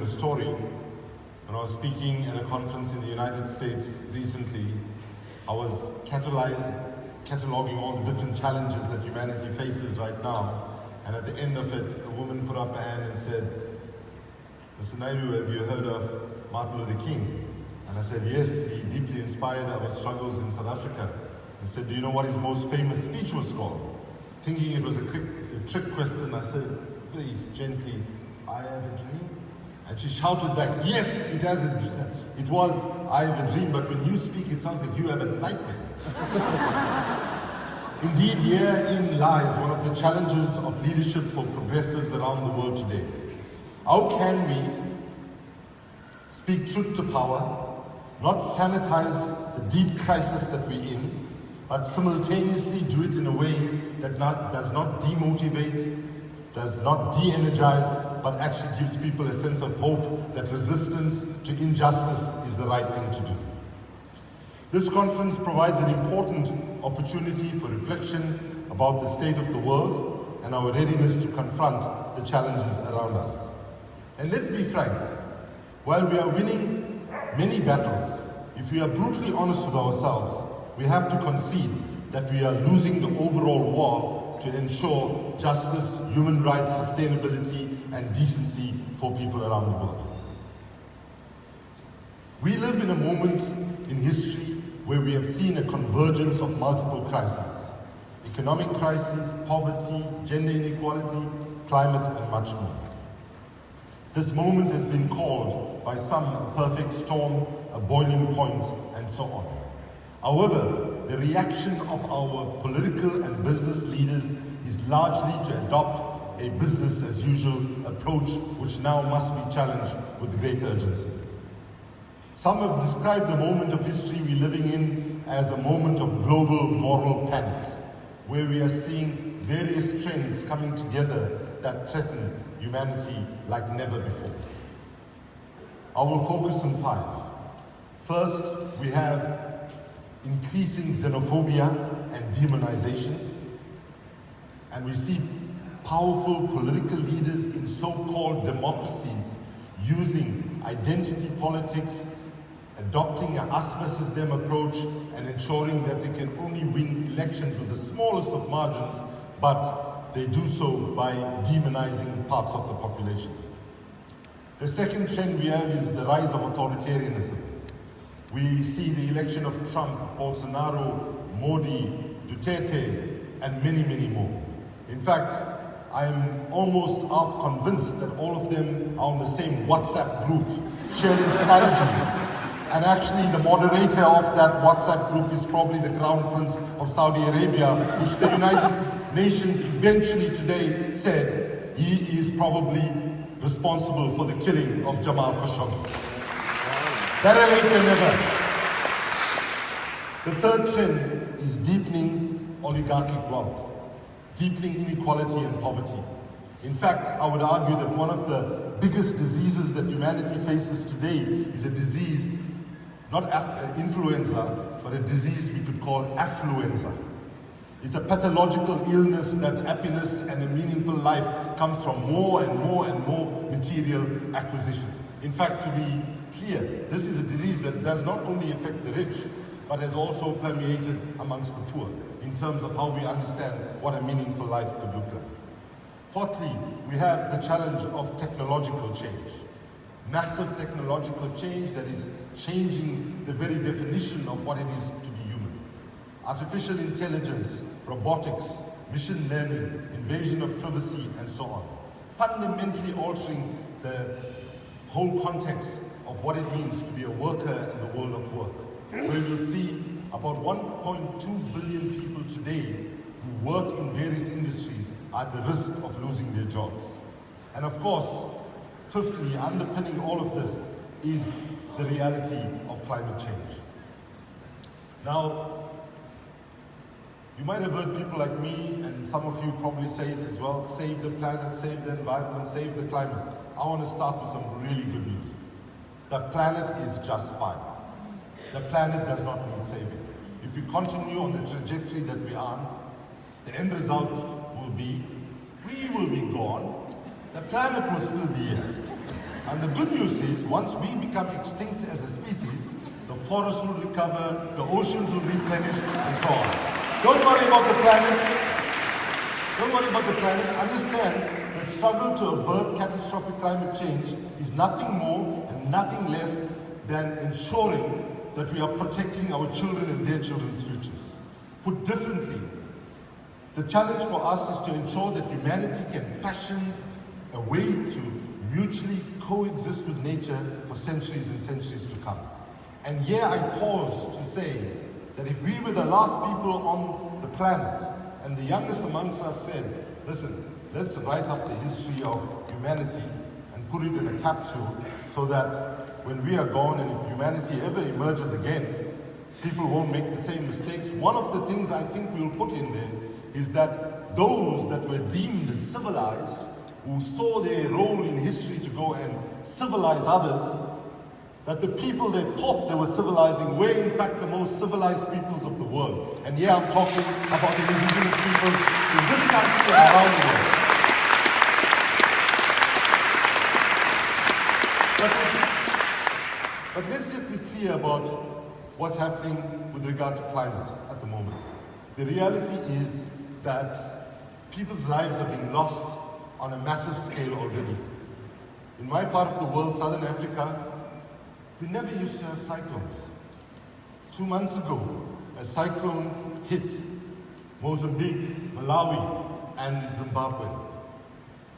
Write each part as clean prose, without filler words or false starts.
story. When I was speaking at a conference in the United States recently, I was cataloging all the different challenges that humanity faces right now. And at the end of it, a woman put up her hand and said, "Mr. Naidu, have you heard of Martin Luther King?" And I said, "Yes, he deeply inspired our struggles in South Africa." I said, "Do you know what his most famous speech was called?" Thinking it was a trick question, I said very gently, "I have a dream." And she shouted back, "Yes, it was I have a dream, but when you speak, it sounds like you have a nightmare." Indeed, herein lies one of the challenges of leadership for progressives around the world today. How can we speak truth to power, not sanitize the deep crisis that we're in, but simultaneously do it in a way that does not demotivate, does not de-energize, but actually gives people a sense of hope that resistance to injustice is the right thing to do. This conference provides an important opportunity for reflection about the state of the world and our readiness to confront the challenges around us. And let's be frank, while we are winning many battles, if we are brutally honest with ourselves, we have to concede that we are losing the overall war to ensure justice, human rights, sustainability, and decency for people around the world. We live in a moment in history where we have seen a convergence of multiple crises: economic crisis, poverty, gender inequality, climate, and much more. This moment has been called by some a perfect storm, a boiling point, and so on. However, the reaction of our political and business leaders is largely to adopt a business as usual approach, which now must be challenged with great urgency. Some have described the moment of history we're living in as a moment of global moral panic, where we are seeing various trends coming together that threaten humanity like never before. I will focus on 5. First, we have increasing xenophobia and demonization. And we see powerful political leaders in so-called democracies using identity politics, adopting an us versus them approach, and ensuring that they can only win elections with the smallest of margins, but they do so by demonizing parts of the population. The second trend we have is the rise of authoritarianism. We see the election of Trump, Bolsonaro, Modi, Duterte, and many, many more. In fact, I'm almost half convinced that all of them are on the same WhatsApp group, sharing strategies. And actually, the moderator of that WhatsApp group is probably the Crown Prince of Saudi Arabia, which the United Nations eventually today said he is probably responsible for the killing of Jamal Khashoggi. Better late than never. The third trend is deepening oligarchic wealth, deepening inequality and poverty. In fact, I would argue that one of the biggest diseases that humanity faces today is a disease, not influenza, but a disease we could call affluenza. It's a pathological illness that happiness and a meaningful life comes from more and more and more material acquisition. In fact, to be clear, this is a disease that does not only affect the rich, but has also permeated amongst the poor in terms of how we understand what a meaningful life could look like. Fourthly, we have the challenge of technological change. Massive technological change that is changing the very definition of what it is to be human. Artificial intelligence, robotics, machine learning, invasion of privacy, and so on. Fundamentally altering the whole context of what it means to be a worker in the world of work. Where we'll see about 1.2 billion people today who work in various industries are at the risk of losing their jobs. And of course, fifthly, underpinning all of this is the reality of climate change. Now, you might have heard people like me, and some of you probably say it as well, save the planet, save the environment, save the climate. I want to start with some really good news. The planet is just fine. The planet does not need saving. If we continue on the trajectory that we are on, the end result will be, we will be gone, the planet will still be here. And the good news is, once we become extinct as a species, the forests will recover, the oceans will replenish, and so on. Don't worry about the planet. Don't worry about the planet. Understand the struggle to avert catastrophic climate change is nothing more and nothing less than ensuring that we are protecting our children and their children's futures. Put differently, the challenge for us is to ensure that humanity can fashion a way to mutually coexist with nature for centuries and centuries to come. And here I pause to say that if we were the last people on the planet and the youngest amongst us said, listen, let's write up the history of humanity and put it in a capsule so that when we are gone and if humanity ever emerges again, people won't make the same mistakes. One of the things I think we'll put in there is that those that were deemed civilized, who saw their role in history to go and civilize others, that the people they thought they were civilizing were in fact the most civilized peoples of the world. And here I'm talking about the indigenous peoples in this country and around the world. But let's just be clear about what's happening with regard to climate at the moment. The reality is that people's lives are being lost on a massive scale already. In my part of the world, Southern Africa, we never used to have cyclones. 2 months ago, a cyclone hit Mozambique, Malawi, and Zimbabwe.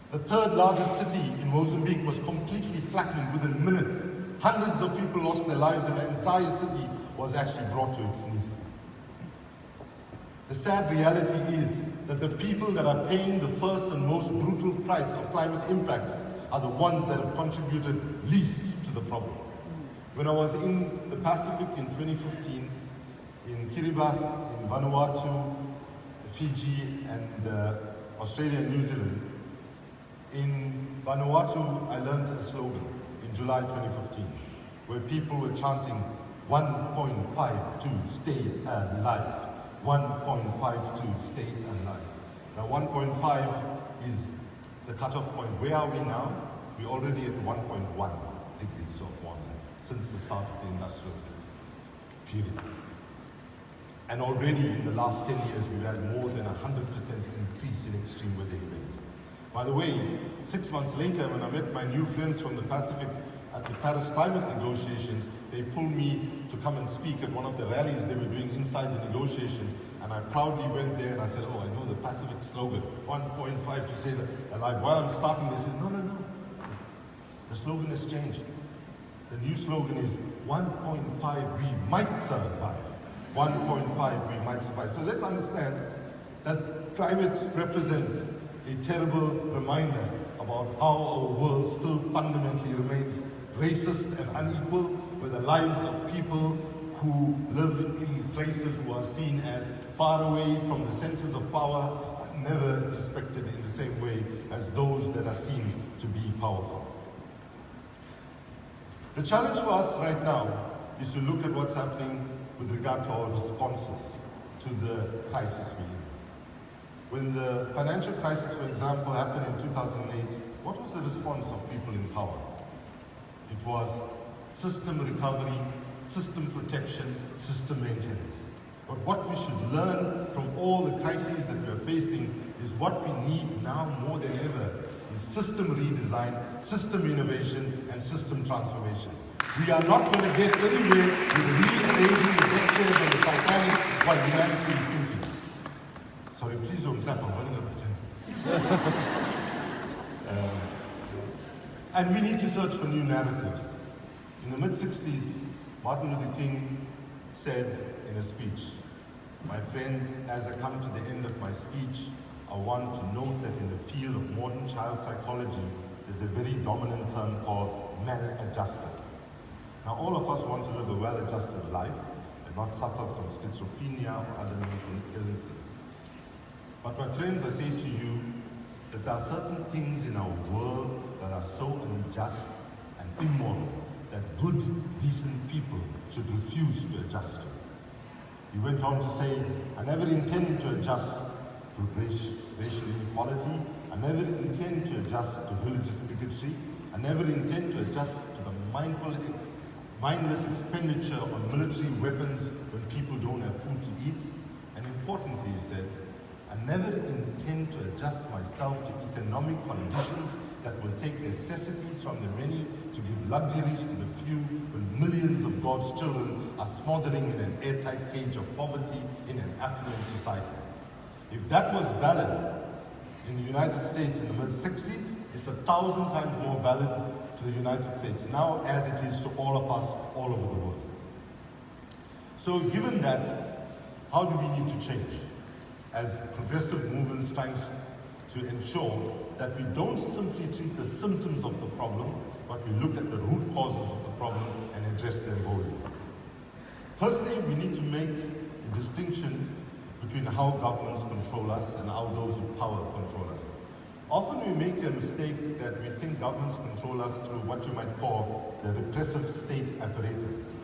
The third largest city in Mozambique was completely flattened within minutes. Hundreds of people lost their lives and the entire city was actually brought to its knees. The sad reality is that the people that are paying the first and most brutal price of climate impacts are the ones that have contributed least to the problem. When I was in the Pacific in 2015, in Kiribati, in Vanuatu, Fiji, and Australia and New Zealand, in Vanuatu I learned a slogan in July 2015, where people were chanting 1.52 stay alive. 1.52 stay alive. Now 1.5 is the cutoff point. Where are we now? We're already at 1.1 degrees of warming since the start of the industrial period. And already in the last 10 years, we've had more than 100% increase in extreme weather events. By the way, 6 months later, when I met my new friends from the Pacific at the Paris climate negotiations, they pulled me to come and speak at one of the rallies they were doing inside the negotiations. And I proudly went there and I said, oh, I know the Pacific slogan, 1.5 to say that alive. While I'm starting, they said, no. The slogan has changed. The new slogan is 1.5, we might survive. 1.5, we might survive. So let's understand that climate represents a terrible reminder about how our world still fundamentally remains racist and unequal, where the lives of people who live in places who are seen as far away from the centers of power are never respected in the same way as those that are seen to be powerful. The challenge for us right now is to look at what's happening with regard to our responses to the crisis we're in. When the financial crisis, for example, happened in 2008, what was the response of people in power? It was system recovery, system protection, system maintenance. But what we should learn from all the crises that we are facing is what we need now more than ever is system redesign, system innovation, and system transformation. We are not going to get anywhere with rearranging the deck chairs on the Titanic while humanity is sinking. Sorry, please don't clap, I'm running out of time. And we need to search for new narratives. In the mid-60s, Martin Luther King said in a speech, "My friends, as I come to the end of my speech, I want to note that in the field of modern child psychology, there's a very dominant term called maladjusted." Now, all of us want to live a well-adjusted life and not suffer from schizophrenia or other mental illnesses. But my friends, I say to you that there are certain things in our world that are so unjust and immoral that good, decent people should refuse to adjust to. He went on to say, "I never intend to adjust to racial inequality. I never intend to adjust to religious bigotry. I never intend to adjust to the mindless expenditure on military weapons when people don't have food to eat. And importantly, he said, I never intend to adjust myself to economic conditions that will take necessities from the many to give luxuries to the few when millions of God's children are smothering in an airtight cage of poverty in an affluent society. If that was valid in the United States in the mid-60s, it's 1,000 times more valid to the United States now as it is to all of us all over the world. So given that, how do we need to change as progressive movements trying to ensure that we don't simply treat the symptoms of the problem, but we look at the root causes of the problem and address them boldly? Firstly, we need to make a distinction between how governments control us and how those with power control us. Often we make a mistake that we think governments control us through what you might call the repressive state apparatus.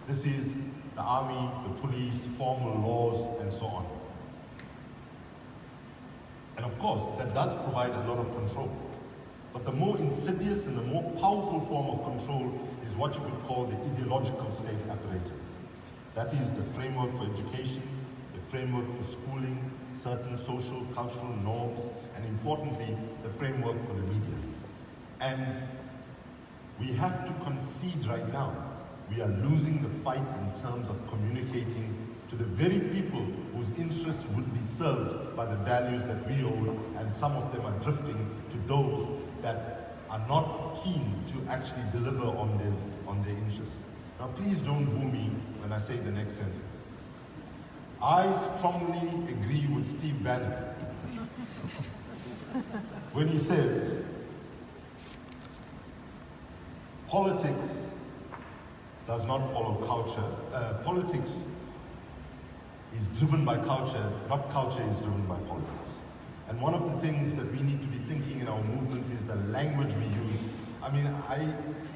This is the army, the police, formal laws, and so on. And of course, that does provide a lot of control. But the more insidious and the more powerful form of control is what you could call the ideological state apparatus. That is the framework for education, the framework for schooling, certain social, cultural norms, and importantly, the framework for the media. And we have to concede right now, we are losing the fight in terms of communicating to the very people whose interests would be served by the values that we hold, and some of them are drifting to those that are not keen to actually deliver on their interests. Now please don't boo me when I say the next sentence. I strongly agree with Steve Bannon when he says, politics does not follow culture. Politics is driven by culture, not culture is driven by politics. And one of the things that we need to be thinking in our movements is the language we use. I mean, I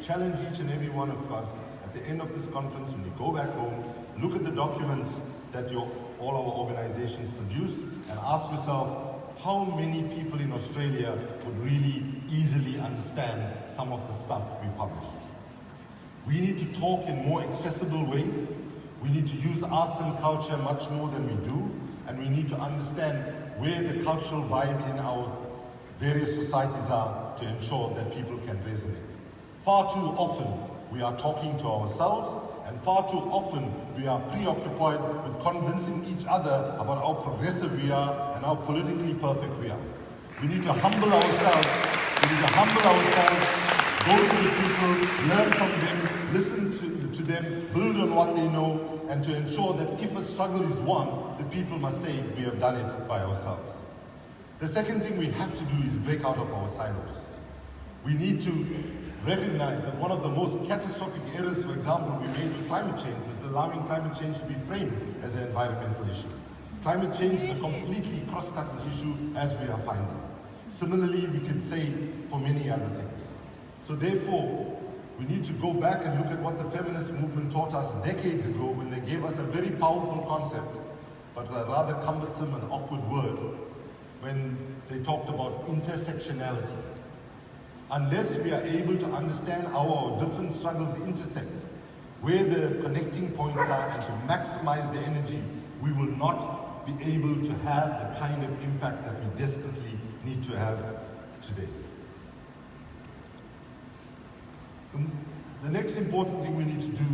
challenge each and every one of us at the end of this conference, when you go back home, look at the documents that all our organizations produce and ask yourself, how many people in Australia would really easily understand some of the stuff we publish? We need to talk in more accessible ways. We need to use arts and culture much more than we do, and we need to understand where the cultural vibe in our various societies are to ensure that people can resonate. Far too often we are talking to ourselves, and far too often we are preoccupied with convincing each other about how progressive we are and how politically perfect we are. We need to humble ourselves. We need to humble ourselves, go to the people, learn from them, listen to them, build on what they know, and to ensure that if a struggle is won, the people must say we have done it by ourselves. The second thing we have to do is break out of our silos. We need to recognize that one of the most catastrophic errors, for example, we made with climate change was allowing climate change to be framed as an environmental issue. Climate change is a completely cross-cutting issue, as we are finding. Similarly, we could say for many other things. So therefore, we need to go back and look at what the feminist movement taught us decades ago when they gave us a very powerful concept, but a rather cumbersome and awkward word, when they talked about intersectionality. Unless we are able to understand how our different struggles intersect, where the connecting points are, and to maximize the energy, we will not be able to have the kind of impact that we desperately need to have today. The next important thing we need to do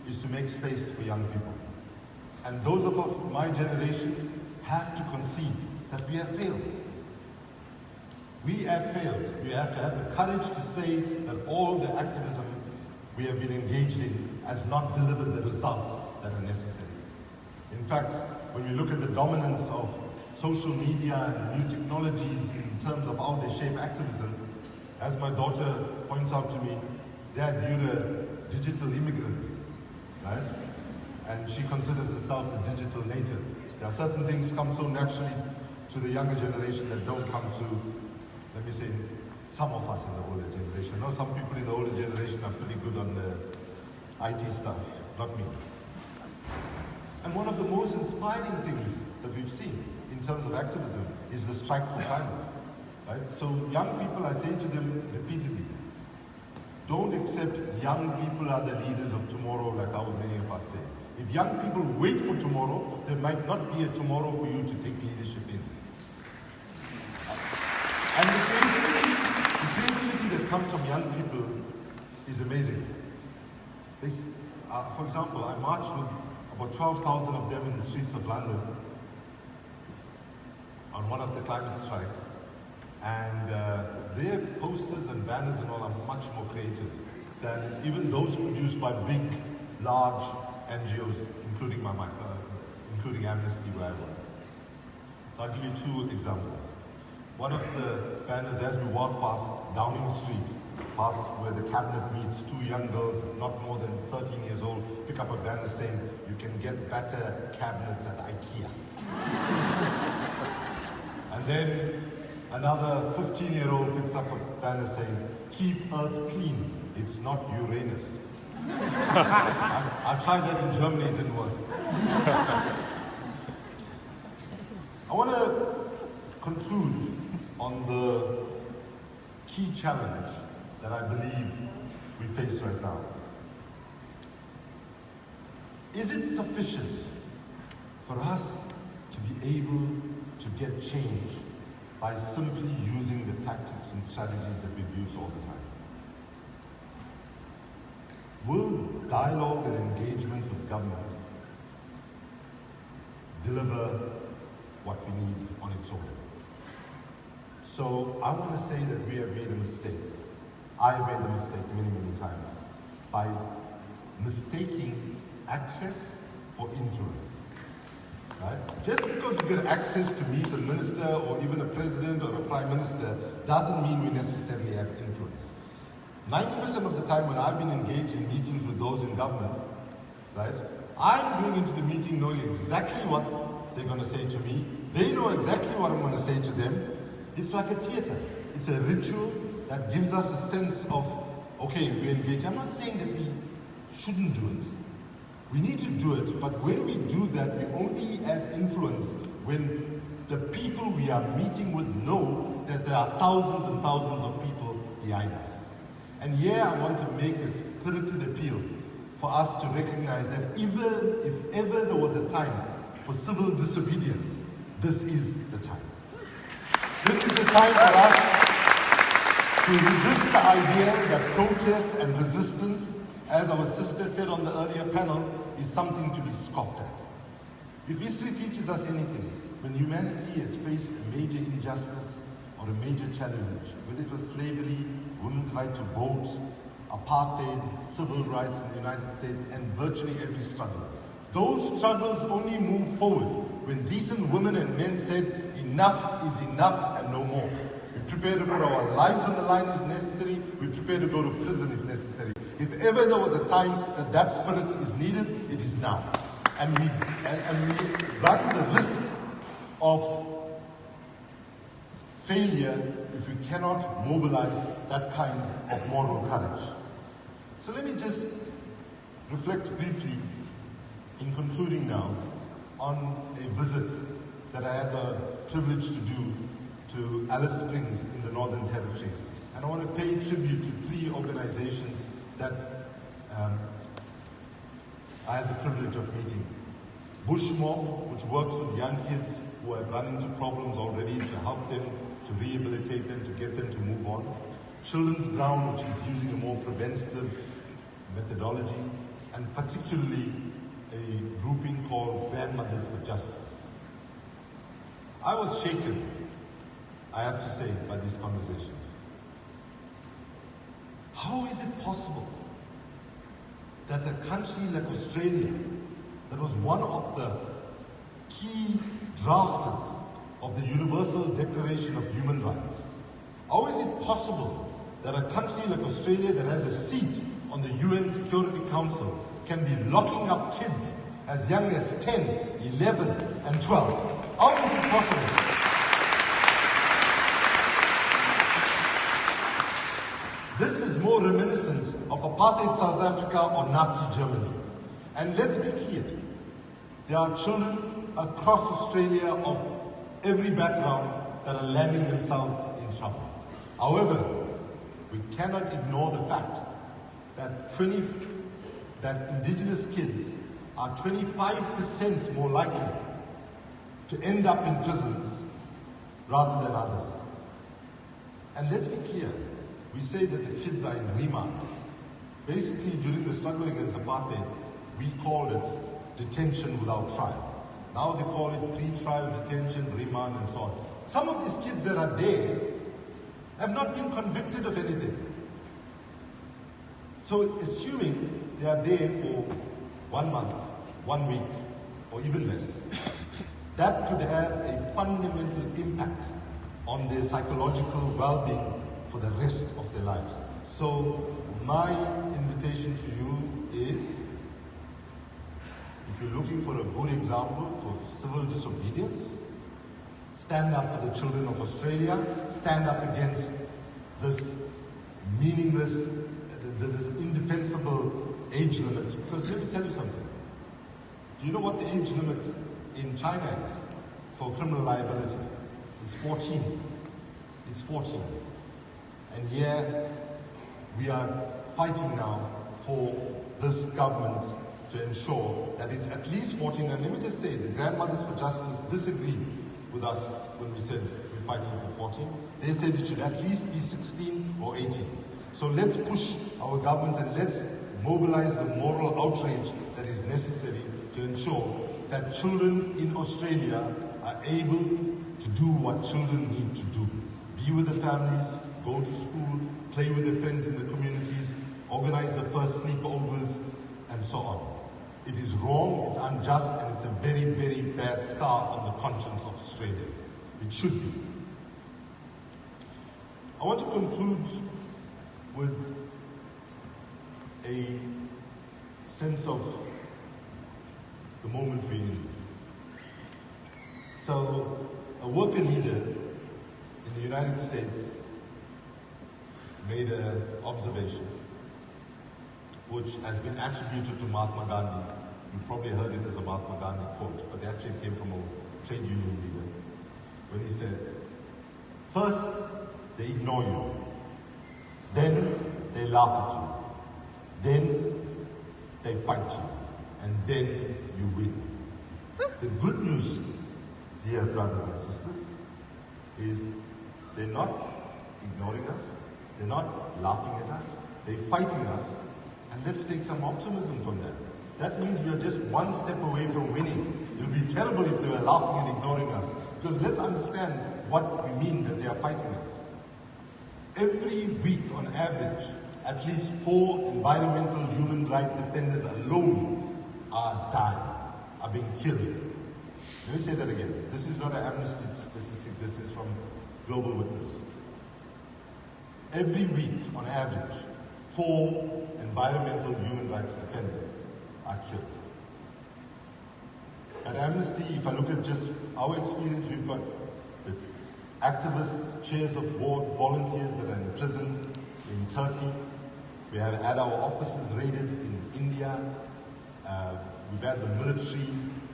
is to make space for young people. And those of my generation have to concede that we have failed. We have failed. We have to have the courage to say that all the activism we have been engaged in has not delivered the results that are necessary. In fact, when we look at the dominance of social media and new technologies in terms of how they shape activism, as my daughter points out to me, Dad, you're a digital immigrant, right? And she considers herself a digital native. There are certain things come so naturally to the younger generation that don't come to, let me say, some of us in the older generation. Now, some people in the older generation are pretty good on the IT stuff, not me. And one of the most inspiring things that we've seen in terms of activism is the strike for climate, right? So young people, I say to them repeatedly, Don't accept young people are the leaders of tomorrow, like how many of us say. If young people wait for tomorrow, there might not be a tomorrow for you to take leadership in. And the creativity that comes from young people is amazing. For example, I marched with about 12,000 of them in the streets of London on one of the climate strikes. And their posters and banners and all are much more creative than even those produced by big, large NGOs, including including Amnesty, where I work. So I'll give you two examples. One of the banners, as we walk past Downing Street, past where the cabinet meets, two young girls, not more than 13 years old, pick up a banner saying, "You can get better cabinets at IKEA." And then another 15-year-old picks up a banner saying, "Keep Earth clean, it's not Uranus." I tried that in Germany, it didn't work. I want to conclude on the key challenge that I believe we face right now. Is it sufficient for us to be able to get change by simply using the tactics and strategies that we've used all the time? Will dialogue and engagement with government deliver what we need on its own? So I want to say that we have made a mistake. I've made the mistake many, many times by mistaking access for influence. Right? Just because you get access to meet a minister or even a president or a prime minister doesn't mean we necessarily have influence. 90% of the time when I've been engaged in meetings with those in government, right, I'm going into the meeting knowing exactly what they're going to say to me. They know exactly what I'm going to say to them. It's like a theater. It's a ritual that gives us a sense of, okay, we engage. I'm not saying that we shouldn't do it. We need to do it, but when we do that, we only have influence when the people we are meeting with know that there are thousands and thousands of people behind us. And here I want to make a spirited appeal for us to recognize that even if ever there was a time for civil disobedience, this is the time. This is the time for us to resist the idea that protest and resistance, as our sister said on the earlier panel, is something to be scoffed at. If history teaches us anything, when humanity has faced a major injustice or a major challenge, whether it was slavery, women's right to vote, apartheid, civil rights in the United States, and virtually every struggle, those struggles only move forward when decent women and men said, enough is enough and no more. We're prepared to put our lives on the line if necessary. We're prepared to go to prison if necessary. If ever there was a time that that spirit is needed, it is now. And we run the risk of failure if we cannot mobilize that kind of moral courage. So let me just reflect briefly in concluding now on a visit that I had the privilege to do to Alice Springs in the Northern Territories. And I want to pay tribute to 3 organizations that I had the privilege of meeting. Bushmore, which works with young kids who have run into problems already, to help them, to rehabilitate them, to get them to move on. Children's Ground, which is using a more preventative methodology, and particularly a grouping called Grandmothers for Justice. I was shaken, I have to say, by these conversations. How is it possible that a country like Australia, that was one of the key drafters of the Universal Declaration of Human Rights, how is it possible that a country like Australia that has a seat on the UN Security Council can be locking up kids as young as 10, 11, and 12? How is it possible? This is more reminiscent of apartheid South Africa or Nazi Germany. And let's be clear, there are children across Australia of every background that are landing themselves in trouble. However, we cannot ignore the fact that indigenous kids are 25% more likely to end up in prisons rather than others. And let's be clear, we say that the kids are in remand. Basically, during the struggle against apartheid, we called it detention without trial. Now they call it pre-trial detention, remand, and so on. Some of these kids that are there have not been convicted of anything. So assuming they are there for 1 month, 1 week, or even less, that could have a fundamental impact on their psychological well-being for the rest of their lives. So my invitation to you is, if you're looking for a good example for civil disobedience, stand up for the children of Australia, stand up against this meaningless, this indefensible age limit. Because let me tell you something. Do you know what the age limit in China is for criminal liability? It's 14. It's 14. And here we are fighting now for this government to ensure that it's at least 14. And let me just say, the Grandmothers for Justice disagreed with us when we said we're fighting for 14. They said it should at least be 16 or 18. So let's push our government and let's mobilize the moral outrage that is necessary to ensure that children in Australia are able to do what children need to do. Be with the families, go to school, play with their friends in the communities, organize the first sleepovers, and so on. It is wrong, it's unjust, and it's a very, very bad scar on the conscience of Australia. It should be. I want to conclude with a sense of the moment we're in. So, a worker leader in the United States made an observation which has been attributed to Mahatma Gandhi. You probably heard it as a Mahatma Gandhi quote, but it actually came from a trade union leader, when he said, first they ignore you, then they laugh at you, then they fight you, and then you win. The good news, dear brothers and sisters, is they're not ignoring us, they're not laughing at us, they're fighting us, and let's take some optimism from that. That means we are just one step away from winning. It would be terrible if they were laughing and ignoring us, because let's understand what we mean that they are fighting us. Every week on average, at least 4 environmental human rights defenders alone are dying, are being killed. Let me say that again. This is not an Amnesty statistic, this is from Global Witness. Every week, on average, 4 environmental human rights defenders are killed. At Amnesty, if I look at just our experience, we've got the activists, chairs of board, volunteers that are in prison in Turkey. We have had our offices raided in India. We've had the military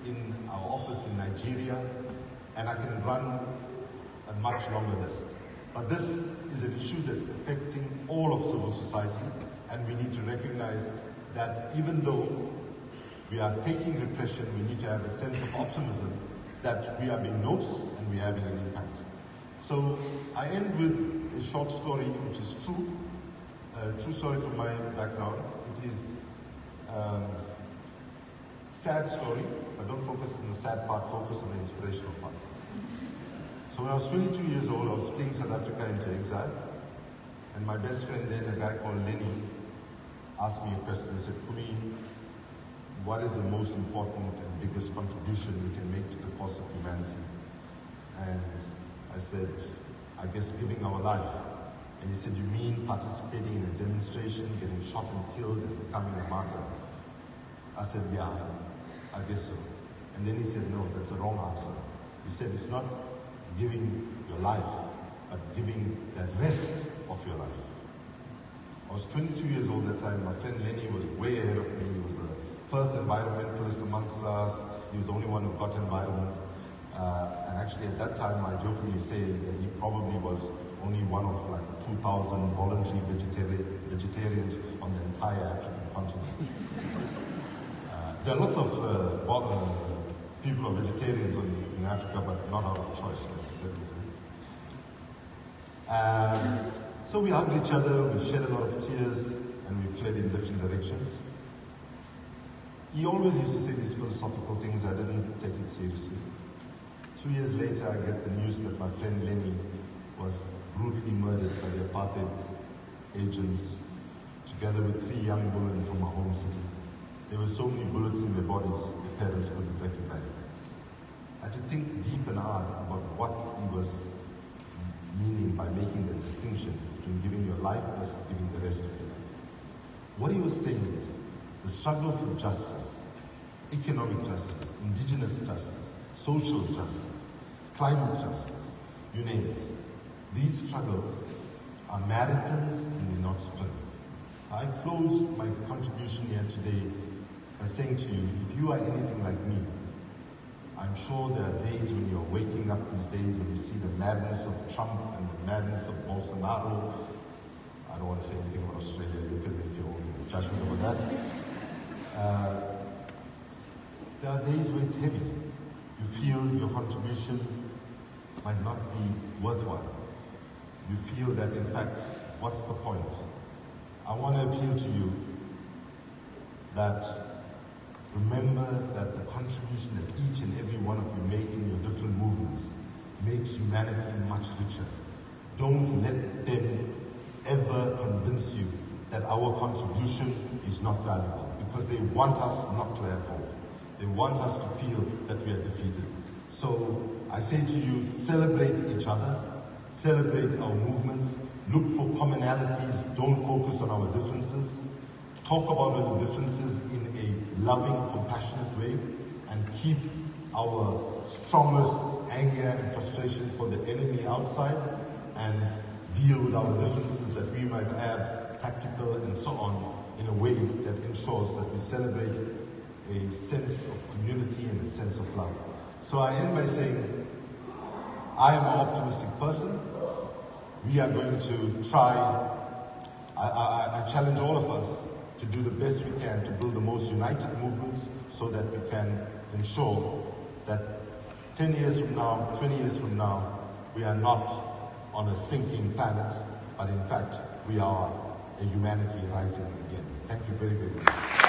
in our office in Nigeria. And I can run a much longer list. But this is an issue that's affecting all of civil society, and we need to recognize that even though we are taking repression, we need to have a sense of optimism that we are being noticed and we are having an impact. So I end with a short story which is true, a true story from my background. It is a sad story, but don't focus on the sad part, focus on the inspirational part. So when I was 22 years old, I was fleeing South Africa into exile, and my best friend then, a guy called Lenny, asked me a question. He said, Kumi, what is the most important and biggest contribution we can make to the cause of humanity? And I said, I guess giving our life. And he said, you mean participating in a demonstration, getting shot and killed, and becoming a martyr? I said, yeah, I guess so. And then he said, no, that's a wrong answer. He said, it's not giving your life, but giving the rest of your life. I was 22 years old at that time. My friend Lenny was way ahead of me. He was the first environmentalist amongst us. He was the only one who got environment. And actually at that time, I jokingly say that he probably was only one of like 2,000 voluntary vegetarians on the entire African continent. There are lots of people who are vegetarians in Africa, but not out of choice necessarily. So we hugged each other, we shed a lot of tears, and we fled in different directions. He always used to say these philosophical things. I didn't take it seriously. 2 years later, I get the news that my friend Lenny was brutally murdered by the apartheid agents, together with 3 young women from our home city. There were so many bullets in their bodies, their parents couldn't recognize them. I had to think deep and hard about what he was meaning by making the distinction between giving your life versus giving the rest of your life. What he was saying is, the struggle for justice, economic justice, indigenous justice, social justice, climate justice, you name it. These struggles are marathons and they're not sprints. So I close my contribution here today by saying to you, if you are anything like me, I'm sure there are days when you're waking up these days when you see the madness of Trump and the madness of Bolsonaro. I don't want to say anything about Australia, you can make your own judgment about that. There are days where it's heavy. You feel your contribution might not be worthwhile. You feel that, in fact, what's the point? I want to appeal to you that remember that the contribution that each and every one of you make in your different movements makes humanity much richer. Don't let them ever convince you that our contribution is not valuable, because they want us not to have hope. They want us to feel that we are defeated. So I say to you, celebrate each other, celebrate our movements, look for commonalities, don't focus on our differences, talk about our differences in a loving, compassionate way, and keep our strongest anger and frustration for the enemy outside, and deal with our differences that we might have, tactical and so on, in a way that ensures that we celebrate a sense of community and a sense of love. So I end by saying, I am an optimistic person. We are going to try, I challenge all of us to do the best we can to build the most united movements so that we can ensure that 10 years from now, 20 years from now, we are not on a sinking planet, but in fact, we are a humanity rising again. Thank you very, very much.